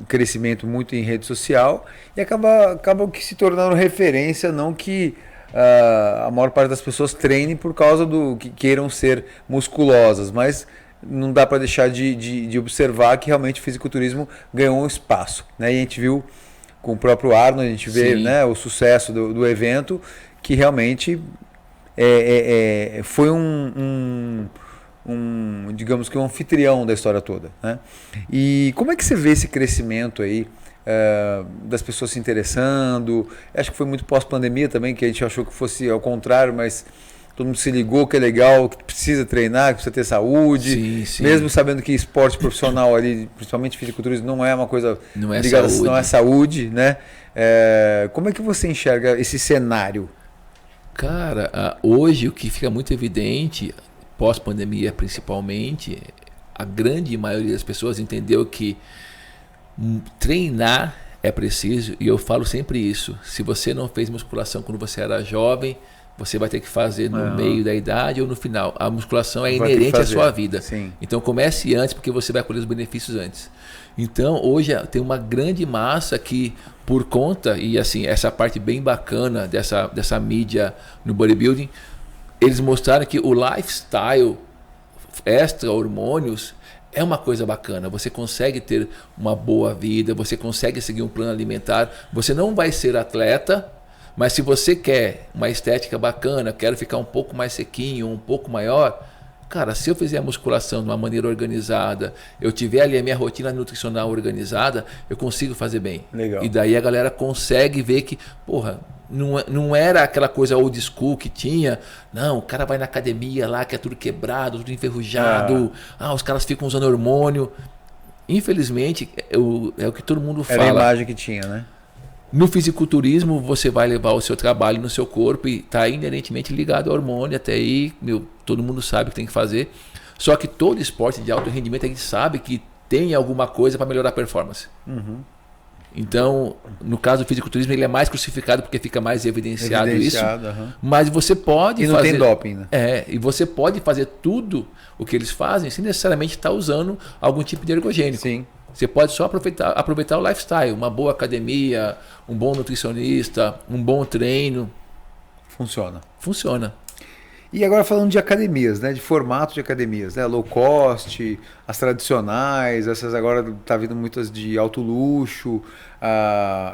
crescimento muito em rede social e acabam que se tornaram referência, não que a maior parte das pessoas treinem por causa do que queiram ser musculosas, mas não dá para deixar de observar que realmente o fisiculturismo ganhou um espaço, né? E a gente viu com o próprio Arnold, a gente vê, né, o sucesso do evento, que realmente foi digamos que um anfitrião da história toda, né? E como é que você vê esse crescimento aí das pessoas se interessando? Acho que foi muito pós-pandemia também, que a gente achou que fosse ao contrário, mas todo mundo se ligou que é legal, que precisa treinar, que precisa ter saúde. Sim. Mesmo sabendo que esporte profissional ali, principalmente fisiculturismo, não é uma coisa ligada, não é saúde, né? Como é que você enxerga esse cenário? Cara, hoje o que fica muito evidente, pós-pandemia principalmente, a grande maioria das pessoas entendeu que treinar é preciso, e eu falo sempre isso. Se você não fez musculação quando você era jovem, você vai ter que fazer no meio da idade ou no final. A musculação é inerente à sua vida. Sim. Então comece antes, porque você vai colher os benefícios antes. Então hoje tem uma grande massa que, por conta, e assim, essa parte bem bacana dessa mídia no bodybuilding, eles mostraram que o lifestyle extra hormônios é uma coisa bacana. Você consegue ter uma boa vida, você consegue seguir um plano alimentar, você não vai ser atleta, mas se você quer uma estética bacana, quero ficar um pouco mais sequinho, um pouco maior, cara, se eu fizer a musculação de uma maneira organizada, eu tiver ali a minha rotina nutricional organizada, eu consigo fazer bem. Legal. E daí a galera consegue ver que, porra, não era aquela coisa old school que tinha, não, o cara vai na academia lá que é tudo quebrado, tudo enferrujado, os caras ficam usando hormônio. Infelizmente, é o que todo mundo fala. Era a imagem que tinha, né? No fisiculturismo, você vai levar o seu trabalho no seu corpo e está inerentemente ligado ao hormônio. Até aí, todo mundo sabe o que tem que fazer. Só que todo esporte de alto rendimento, a gente sabe que tem alguma coisa para melhorar a performance. Então, no caso do fisiculturismo, ele é mais crucificado porque fica mais evidenciado isso. Mas você pode fazer... E não tem doping, né? E você pode fazer tudo o que eles fazem sem necessariamente estar usando algum tipo de ergogênico. Sim. Você pode só aproveitar o lifestyle, uma boa academia, um bom nutricionista, um bom treino. Funciona. Funciona. E agora falando de academias, né? De formato de academias, né? Low cost, as tradicionais, essas agora tá vindo muitas de alto luxo,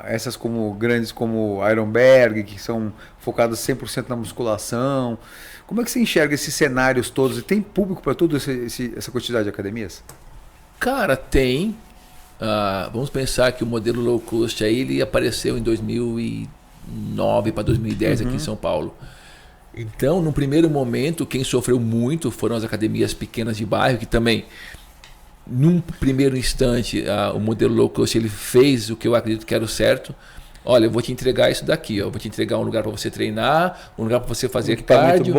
essas como grandes como Ironberg, que são focadas 100% na musculação. Como é que você enxerga esses cenários todos? E tem público para toda essa quantidade de academias? Cara, tem. Vamos pensar que o modelo low cost aí, ele apareceu em 2009 para 2010 aqui em São Paulo. Então, no primeiro momento, quem sofreu muito foram as academias pequenas de bairro, que também, num primeiro instante, o modelo low cost ele fez o que eu acredito que era o certo. Olha, eu vou te entregar isso daqui, ó. Eu vou te entregar um lugar para você treinar, um lugar para você fazer cardio,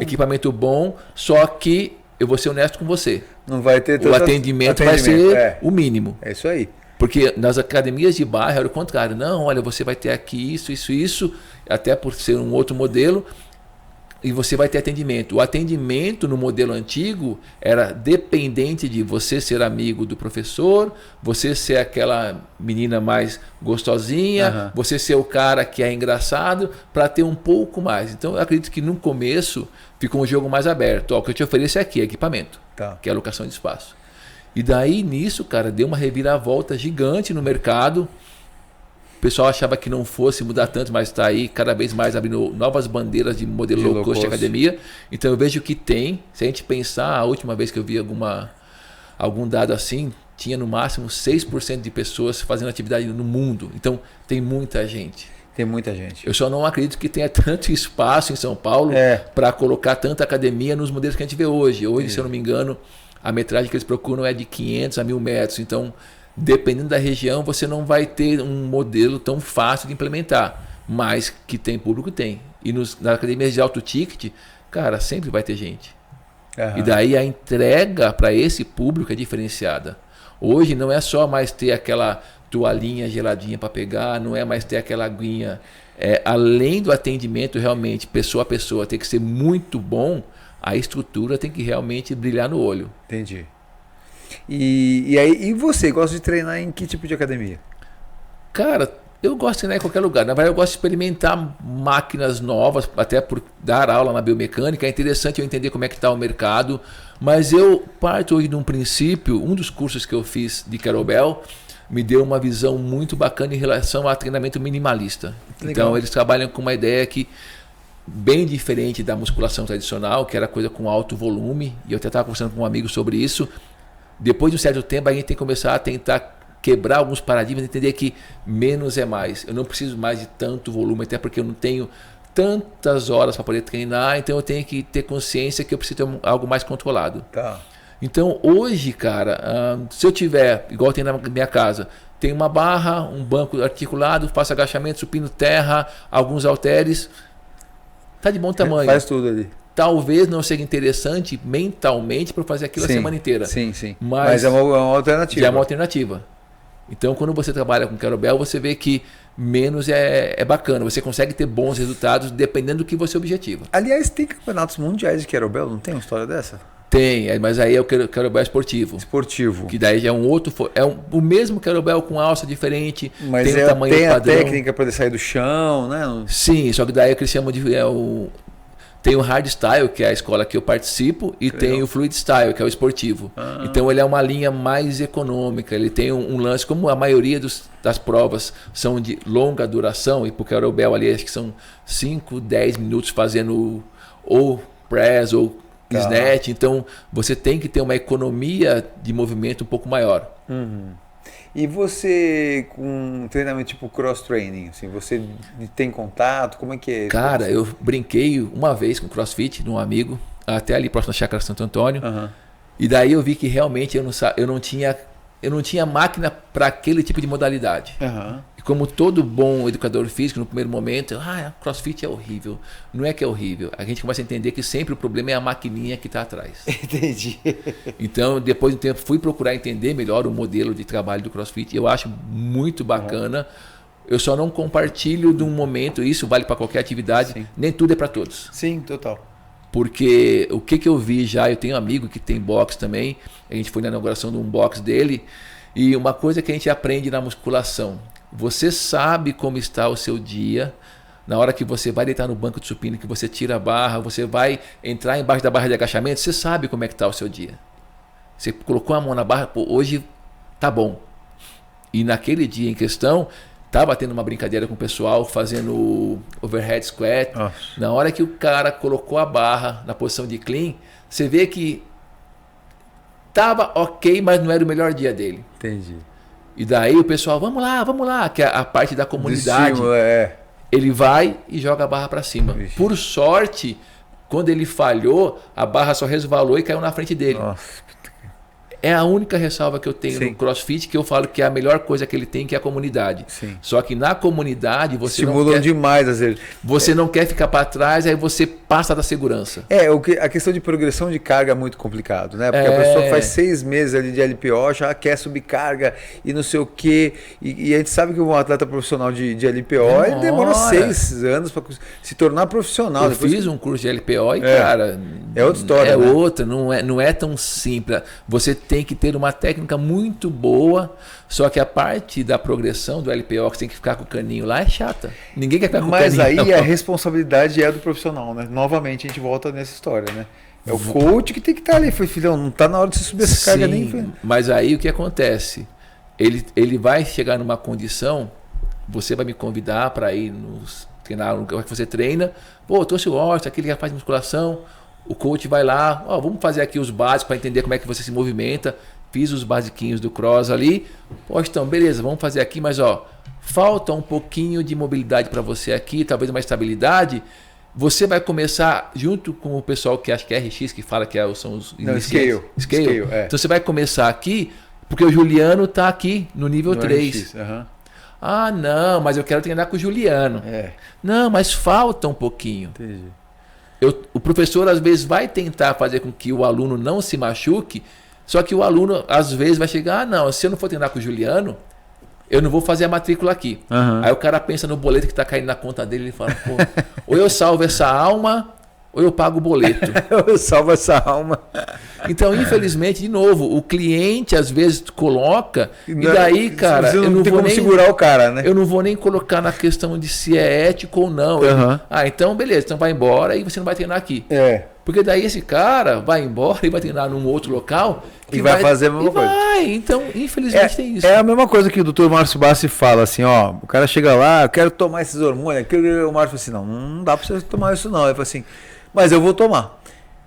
equipamento bom, só que eu vou ser honesto com você. Não vai ter o atendimento vai ser o mínimo. É isso aí. Porque nas academias de bairro era o contrário. Não, olha, você vai ter aqui isso, até por ser um outro modelo, e você vai ter atendimento. O atendimento no modelo antigo era dependente de você ser amigo do professor, você ser aquela menina mais gostosinha, você ser o cara que é engraçado, para ter um pouco mais. Então eu acredito que no começo ficou um jogo mais aberto. Ó, o que eu te ofereço é aqui, equipamento, que é a alocação de espaço. E daí nisso, cara, deu uma reviravolta gigante no mercado. O pessoal achava que não fosse mudar tanto, mas está aí cada vez mais abrindo novas bandeiras de modelo low cost de academia. Então eu vejo que tem. Se a gente pensar, a última vez que eu vi algum dado assim, tinha no máximo 6% de pessoas fazendo atividade no mundo. Então tem muita gente. Tem muita gente. Eu só não acredito que tenha tanto espaço em São Paulo para colocar tanta academia nos modelos que a gente vê hoje. Hoje, se eu não me engano, a metragem que eles procuram é de 500 a 1.000 metros. Então, dependendo da região, você não vai ter um modelo tão fácil de implementar. Mas que tem público, tem. E nas academias de alto ticket, cara, sempre vai ter gente. E daí a entrega para esse público é diferenciada. Hoje não é só mais ter aquela toalhinha geladinha para pegar, não é mais ter aquela aguinha. Além do atendimento, realmente, pessoa a pessoa, tem que ser muito bom, a estrutura tem que realmente brilhar no olho. Entendi. E você, gosta de treinar em que tipo de academia? Cara, eu gosto de treinar em qualquer lugar. Na verdade, eu gosto de experimentar máquinas novas, até por dar aula na biomecânica. É interessante eu entender como é que está o mercado. Mas eu parto hoje de um princípio, um dos cursos que eu fiz de kettlebell me deu uma visão muito bacana em relação a treinamento minimalista. Legal. Então, eles trabalham com uma ideia que bem diferente da musculação tradicional, que era coisa com alto volume. E eu até estava conversando com um amigo sobre isso. Depois de um certo tempo, a gente tem que começar a tentar quebrar alguns paradigmas, entender que menos é mais. Eu não preciso mais de tanto volume, até porque eu não tenho tantas horas para poder treinar, então eu tenho que ter consciência que eu preciso ter algo mais controlado. Então hoje, cara, se eu tiver, igual tem na minha casa, tem uma barra, um banco articulado, faço agachamento, supino terra, alguns halteres, tá de bom tamanho. Faz tudo ali. Talvez não seja interessante mentalmente para fazer aquilo a semana inteira. Sim. Mas é uma alternativa. Já é uma alternativa. Então, quando você trabalha com kettlebell, você vê que menos é bacana. Você consegue ter bons resultados dependendo do que você objetiva. Aliás, tem campeonatos mundiais de kettlebell? Não tem uma história dessa? Tem, mas aí é o kettlebell esportivo. Que daí já é um outro... o mesmo kettlebell com alça diferente. Mas tem um tamanho tem padrão. A técnica para sair do chão, né? Sim, só que daí é o que eles chamam de... Tem o hardstyle, que é a escola que eu participo, e tem o fluid style, que é o esportivo. Então ele é uma linha mais econômica, ele tem um lance, como a maioria das provas são de longa duração, e porque o kettlebell ali acho que são 5, 10 minutos fazendo ou press ou snatch, então você tem que ter uma economia de movimento um pouco maior. E você, com um treinamento tipo cross-training, assim, você tem contato? Como é que é? Cara, eu brinquei uma vez com crossfit de um amigo, até ali próximo da Chácara Santo Antônio, e daí eu vi que realmente eu não tinha máquina para aquele tipo de modalidade. E como todo bom educador físico, no primeiro momento, crossfit é horrível. Não é que é horrível. A gente começa a entender que sempre o problema é a maquininha que está atrás. Entendi. Então, depois de um tempo, fui procurar entender melhor o modelo de trabalho do crossfit. Eu acho muito bacana. Eu só não compartilho de um momento, isso vale para qualquer atividade, nem tudo é para todos. Sim, total. Porque o que eu vi já, eu tenho um amigo que tem boxe também, a gente foi na inauguração de um boxe dele, e uma coisa que a gente aprende na musculação, você sabe como está o seu dia, Na hora que você vai deitar no banco de supino, que você tira a barra, você vai entrar embaixo da barra de agachamento, você sabe como é que está o seu dia. Você colocou a mão na barra, pô, hoje tá bom. E naquele dia em questão, estava tendo uma brincadeira com o pessoal, fazendo overhead squat. Nossa. Na hora que o cara colocou a barra na posição de clean, você vê que tava ok, mas não era o melhor dia dele. Entendi. E daí o pessoal, vamos lá, que é a parte da comunidade. Estímulo, Ele vai e joga a barra para cima. Ixi. Por sorte, quando ele falhou, a barra só resvalou e caiu na frente dele. Nossa. É a única ressalva que eu tenho Sim. no CrossFit, que eu falo que é a melhor coisa que ele tem, que é a comunidade. Sim. Só que na comunidade você Estimulam demais, às vezes. você não quer ficar para trás, aí você passa da segurança. A questão de progressão de carga é muito complicado, né? Porque a pessoa faz 6 meses ali de LPO, já quer subir carga e não sei o quê. E a gente sabe que um atleta profissional de LPO ele demora 6 anos para se tornar profissional. Eu Depois fiz um curso de LPO e, cara, é outra história, é né? outra, não é tão simples. Você tem que ter uma técnica muito boa, só que a parte da progressão do LPO, que você tem que ficar com o caninho lá, é chata. Ninguém quer ficar com o caninho. Mas aí não. a responsabilidade é do profissional, né? Novamente a gente volta nessa história, né? É o coach que tem que estar ali. Foi, filhão, não está na hora de você subir essa carga nem. Mas aí o que acontece? Ele vai chegar numa condição, você vai me convidar para ir treinar no lugar que você treina. Pô, trouxe o Orson, aquele que faz musculação. O coach vai lá, ó, vamos fazer aqui os básicos para entender como é que você se movimenta. Fiz os basiquinhos do cross ali. Pô, então, beleza, vamos fazer aqui, mas ó, falta um pouquinho de mobilidade para você aqui, talvez uma estabilidade. Você vai começar junto com o pessoal que acha que é RX, que fala que são os iniciantes. Scale. Então você vai começar aqui, porque o Juliano está aqui no nível 3. Ah, não, mas eu quero treinar com o Juliano. Não, mas falta um pouquinho. Entendi. O professor às vezes vai tentar fazer com que o aluno não se machuque, só que o aluno às vezes vai chegar, não, se eu não for treinar com o Juliano, eu não vou fazer a matrícula aqui. Aí o cara pensa no boleto que está caindo na conta dele e fala, pô, ou eu salvo essa alma, ou eu pago o boleto. Eu salvo essa alma. Então, infelizmente, de novo, o cliente às vezes coloca, e daí, cara, você eu não tem vou como nem segurar o cara, né? Eu não vou nem colocar na questão de se é ético ou não. Então beleza, então vai embora e você não vai treinar aqui. Porque daí esse cara vai embora e vai treinar num outro local e vai fazer a mesma coisa. Então, infelizmente tem isso. É a mesma coisa que o Dr. Márcio Bassi fala, assim, ó, o cara chega lá, eu quero tomar esses hormônios, o Márcio fala assim, não dá pra você tomar isso não. Ele fala assim, mas eu vou tomar.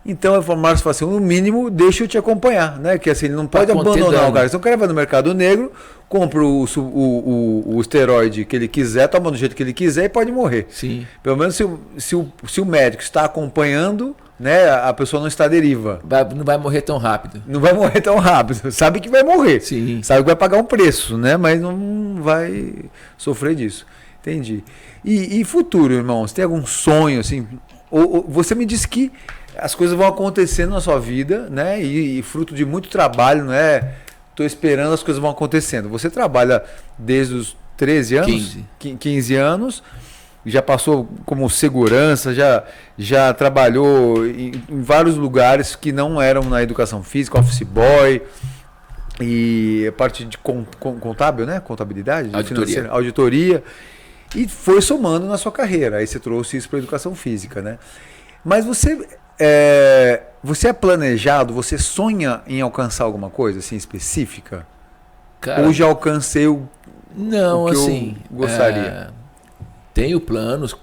Então o Márcio fala assim, no mínimo deixa eu te acompanhar, né? Que assim, ele não pode abandonar o cara. Então o cara vai no mercado negro, compra o esteroide que ele quiser, toma do jeito que ele quiser e pode morrer. Sim. Pelo menos se o médico está acompanhando, né, a pessoa não está à deriva. Não vai morrer tão rápido. Não vai morrer tão rápido. Sabe que vai morrer. Sim. Sabe que vai pagar um preço, né? Mas não vai sofrer disso. Entendi. E futuro, irmão? Você tem algum sonho, assim? Ou você me disse que as coisas vão acontecendo na sua vida, né? E fruto de muito trabalho, não é? Estou esperando, as coisas vão acontecendo. Você trabalha desde os 13 anos? 15 anos. Já passou como segurança, já trabalhou em vários lugares que não eram na educação física, office boy, e a parte de contábil, né? Contabilidade, auditoria, e foi somando na sua carreira. Aí você trouxe isso para a educação física, né? Mas você é planejado, você sonha em alcançar alguma coisa assim específica? Cara, ou já alcancei o que assim, eu gostaria? Tenho planos,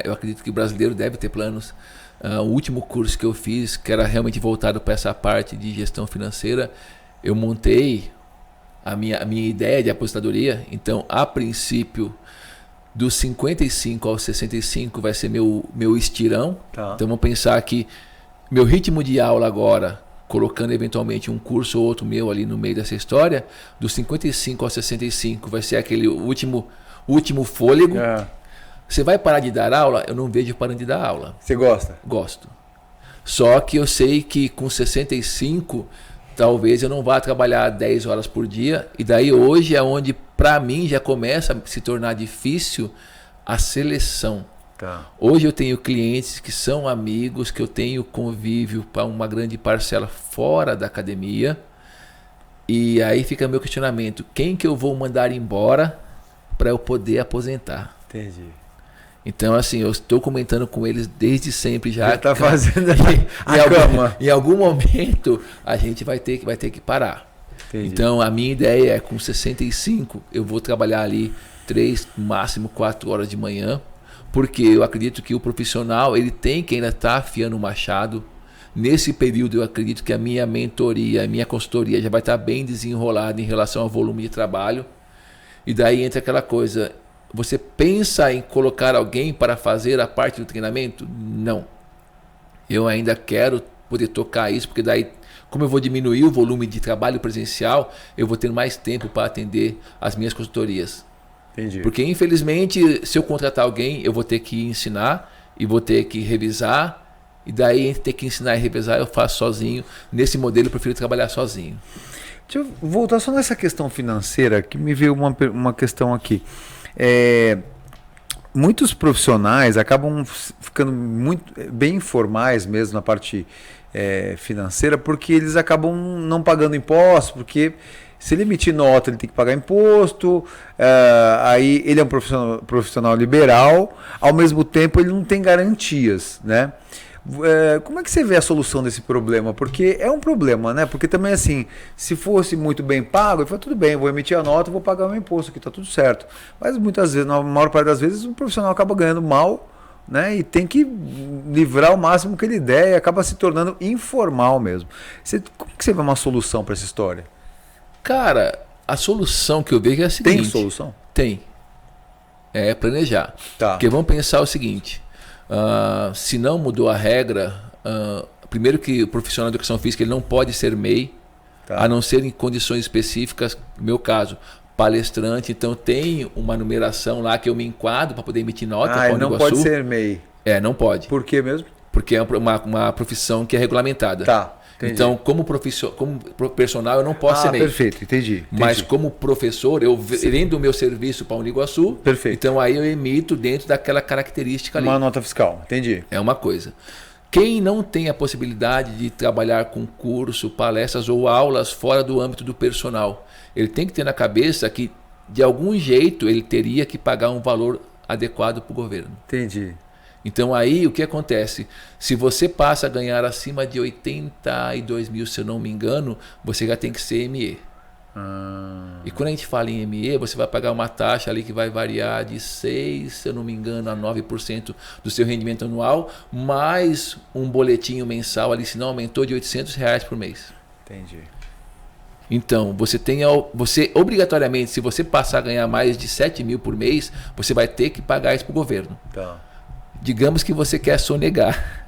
eu acredito que o brasileiro deve ter planos. O último curso que eu fiz, que era realmente voltado para essa parte de gestão financeira, eu montei a minha ideia de aposentadoria. Então, a princípio, dos 55 aos 65 vai ser meu estirão. Tá. Então, vamos pensar que meu ritmo de aula agora, colocando eventualmente um curso ou outro meu ali no meio dessa história, dos 55 aos 65 vai ser aquele último fôlego. Você vai parar de dar aula? Eu não vejo parando de dar aula. Você gosta? Gosto. Só que eu sei que com 65, talvez eu não vá trabalhar 10 horas por dia. E daí hoje é onde, para mim, já começa a se tornar difícil a seleção. Tá. Hoje eu tenho clientes que são amigos, que eu tenho convívio para uma grande parcela fora da academia. E aí fica meu questionamento. Quem que eu vou mandar embora para eu poder aposentar? Entendi. Então, assim, eu estou comentando com eles desde sempre já. Já está fazendo em algum momento a gente vai ter que parar. Entendi. Então, a minha ideia é, com 65, eu vou trabalhar ali 3, no máximo 4 horas de manhã, porque eu acredito que o profissional ele tem que ainda estar afiando o machado. Nesse período, eu acredito que a minha mentoria, a minha consultoria já vai estar bem desenrolada em relação ao volume de trabalho. E daí entra aquela coisa, você pensa em colocar alguém para fazer a parte do treinamento? Não. Eu ainda quero poder tocar isso, porque daí, como eu vou diminuir o volume de trabalho presencial, eu vou ter mais tempo para atender as minhas consultorias. Entendi. Porque, infelizmente, se eu contratar alguém, eu vou ter que ensinar e vou ter que revisar. E daí, ter que ensinar e revisar, eu faço sozinho. Nesse modelo, eu prefiro trabalhar sozinho. Deixa eu voltar só nessa questão financeira, que me veio uma questão aqui. Muitos profissionais acabam ficando muito bem informais mesmo na parte financeira, porque eles acabam não pagando impostos, porque se ele emitir nota, ele tem que pagar imposto, aí ele é um profissional liberal, ao mesmo tempo ele não tem garantias, né? Como é que você vê a solução desse problema? Porque é um problema, né? Porque também assim, se fosse muito bem pago, eu falo, tudo bem, eu vou emitir a nota, vou pagar o meu imposto aqui, tá tudo certo. Mas muitas vezes, na maior parte das vezes, o profissional acaba ganhando mal, né? E tem que livrar o máximo que ele der e acaba se tornando informal mesmo. Como que você vê uma solução para essa história? Cara, a solução que eu vejo é a seguinte. Tem solução? Tem. É planejar. Tá. Porque vamos pensar o seguinte. Se não mudou a regra, primeiro que o profissional de educação física ele não pode ser MEI, tá, a não ser em condições específicas, no meu caso, palestrante, então tem uma numeração lá que eu me enquadro para poder emitir nota. Ele não pode ser MEI. Não pode. Por quê mesmo? Porque é uma profissão que é regulamentada. Tá. Entendi. Então, como personal, eu não posso ser MEI. Perfeito, entendi. Mas como professor, eu vendo o meu serviço para a Uniguaçu, perfeito, então aí eu emito dentro daquela característica ali. Uma nota fiscal, entendi. É uma coisa. Quem não tem a possibilidade de trabalhar com curso, palestras ou aulas fora do âmbito do personal, ele tem que ter na cabeça que, de algum jeito, ele teria que pagar um valor adequado para o governo. Entendi. Então aí o que acontece? Se você passa a ganhar acima de 82 mil, se eu não me engano, você já tem que ser ME. E quando a gente fala em ME, você vai pagar uma taxa ali que vai variar de 6, se eu não me engano, a 9% do seu rendimento anual, mais um boletinho mensal ali, se não aumentou, de R$800 por mês. Entendi. Então, você obrigatoriamente, se você passar a ganhar mais de 7 mil por mês, você vai ter que pagar isso para o governo. Tá. Digamos que você quer sonegar.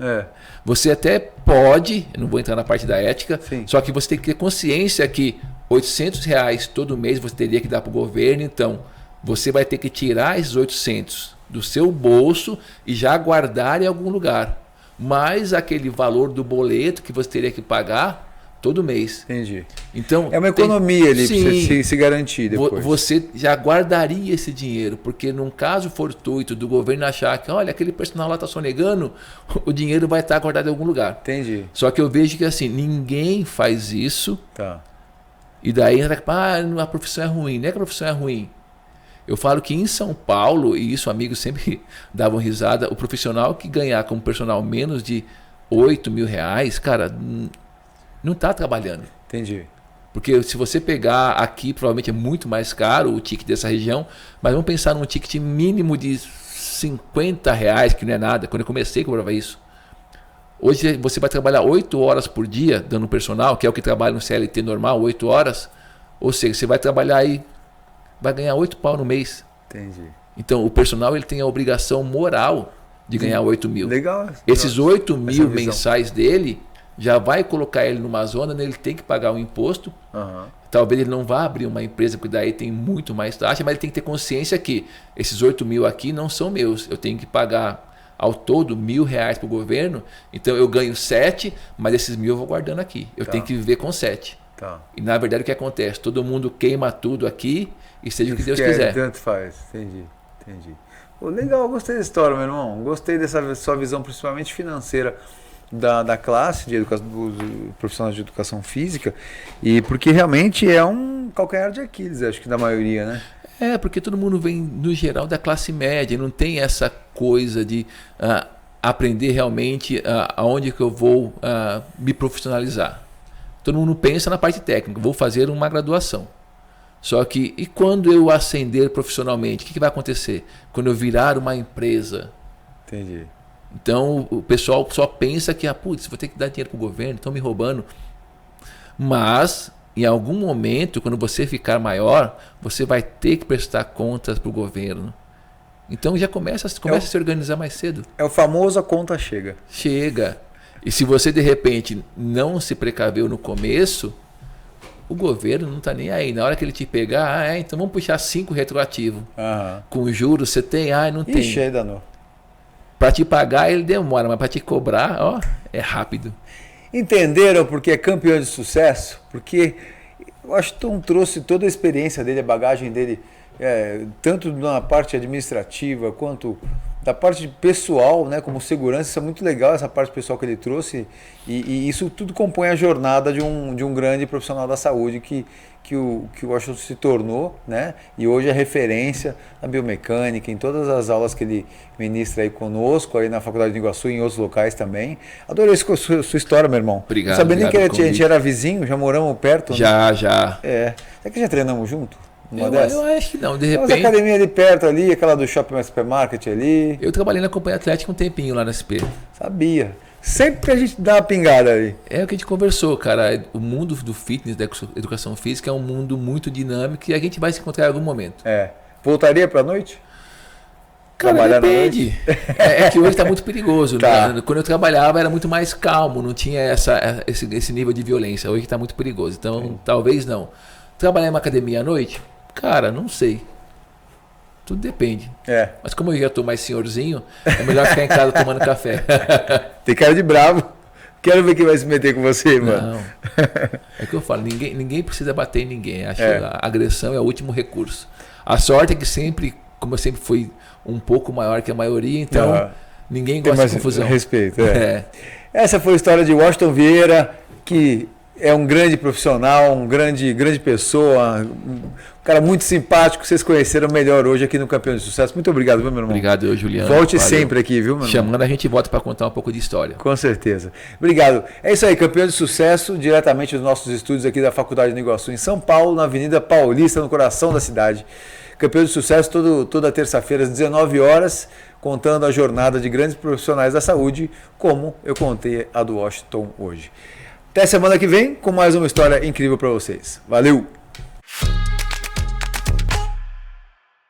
Você até pode, eu não vou entrar na parte da ética, sim, só que você tem que ter consciência que R$800 todo mês você teria que dar para o governo, então você vai ter que tirar esses 800 do seu bolso e já guardar em algum lugar. Mais aquele valor do boleto que você teria que pagar todo mês. Entendi. Então, é uma economia ali para você se garantir depois. Você já guardaria esse dinheiro, porque num caso fortuito do governo achar que, olha, aquele personal lá está sonegando, o dinheiro vai estar guardado em algum lugar. Entendi. Só que eu vejo que assim, ninguém faz isso. Tá. E daí a profissão é ruim. Não é que a profissão é ruim. Eu falo que em São Paulo, e isso amigos sempre davam risada, o profissional que ganhar como personal menos de R$8 mil, cara, não está trabalhando. Entendi. Porque se você pegar aqui, provavelmente é muito mais caro o ticket dessa região, mas vamos pensar num ticket mínimo de R$50, que não é nada. Quando eu comecei, cobrava isso. Hoje você vai trabalhar 8 horas por dia dando personal, que é o que trabalha no CLT normal, 8 horas. Ou seja, você vai trabalhar aí, vai ganhar 8 pau no mês. Entendi. Então o personal ele tem a obrigação moral de ganhar 8 mil. Legal. Esses 8 mil mensais dele já vai colocar ele numa zona onde ele tem que pagar um imposto. Talvez ele não vá abrir uma empresa, porque daí tem muito mais taxa, mas ele tem que ter consciência que esses 8 mil aqui não são meus. Eu tenho que pagar ao todo R$1.000 para o governo, então eu ganho 7, mas esses 1.000 eu vou guardando aqui. Eu tenho que viver com 7. E na verdade o que acontece? Todo mundo queima tudo aqui e seja o que Deus quiser. Tanto faz, entendi. Pô, legal, gostei da história, meu irmão. Gostei dessa sua visão, principalmente financeira, da classe de educação, dos profissionais de educação física, e porque realmente é um calcanhar de Aquiles, acho que da maioria, né? Porque todo mundo vem, no geral, da classe média, não tem essa coisa de aprender realmente aonde que eu vou me profissionalizar. Todo mundo pensa na parte técnica, vou fazer uma graduação. Só que, e quando eu ascender profissionalmente, o que vai acontecer? Quando eu virar uma empresa? Entendi. Então, o pessoal só pensa que, putz, vou ter que dar dinheiro para o governo, estão me roubando. Mas, em algum momento, quando você ficar maior, você vai ter que prestar contas para o governo. Então, já começa a se organizar mais cedo. É o famoso a conta chega. Chega. E se você, de repente, não se precaveu no começo, o governo não está nem aí. Na hora que ele te pegar, então vamos puxar 5 retroativo. Com juros, você tem? Não tem. Ixi, aí danou. Para te pagar, ele demora, mas para te cobrar, é rápido. Entenderam porque é campeão de sucesso? Porque o Washington trouxe toda a experiência dele, a bagagem dele, tanto na parte administrativa quanto da parte pessoal, né, como segurança. Isso é muito legal, essa parte pessoal que ele trouxe, e isso tudo compõe a jornada de um grande profissional da saúde que o Washington se tornou, né, e hoje é referência na biomecânica, em todas as aulas que ele ministra aí conosco, aí na Faculdade de Iguaçu e em outros locais também. Adorei sua história, meu irmão. Obrigado. Não sabia nem que a gente era vizinho, já moramos perto. Já, né? já. É que já treinamos junto? Eu acho que não, de repente. Tem uma academia ali perto ali, aquela do Shopping Supermarket ali. Eu trabalhei na Companhia Atlética um tempinho lá na SP. Sabia. Sempre que a gente dá uma pingada ali. É o que a gente conversou, cara. O mundo do fitness, da educação física é um mundo muito dinâmico e a gente vai se encontrar em algum momento. Voltaria pra noite? Cara, trabalhar depende. É que hoje está muito perigoso. Tá. Né? Quando eu trabalhava era muito mais calmo, não tinha esse nível de violência. Hoje está muito perigoso. Então, talvez não. Trabalhar em uma academia à noite? Cara, não sei. Tudo depende. Mas como eu já estou mais senhorzinho, é melhor ficar em casa tomando café. Tem cara de bravo. Quero ver quem vai se meter com você, mano. Não. É que eu falo, ninguém precisa bater em ninguém. Acho que a agressão é o último recurso. A sorte é que sempre, como eu sempre fui um pouco maior que a maioria, então ninguém gosta de confusão. Respeito, Essa foi a história de Washington Vieira, que é um grande profissional, grande pessoa, um cara muito simpático. Vocês conheceram melhor hoje aqui no Campeão de Sucesso. Muito obrigado, viu, meu irmão? Obrigado, Juliano. Volte sempre aqui, viu, meu irmão? Chamando, a gente volta para contar um pouco de história. Com certeza. Obrigado. É isso aí, Campeão de Sucesso, diretamente dos nossos estúdios aqui da Faculdade de Iguaçu, em São Paulo, na Avenida Paulista, no coração da cidade. Campeão de Sucesso toda terça-feira às 19 horas, contando a jornada de grandes profissionais da saúde, como eu contei a do Washington hoje. Até semana que vem com mais uma história incrível para vocês. Valeu!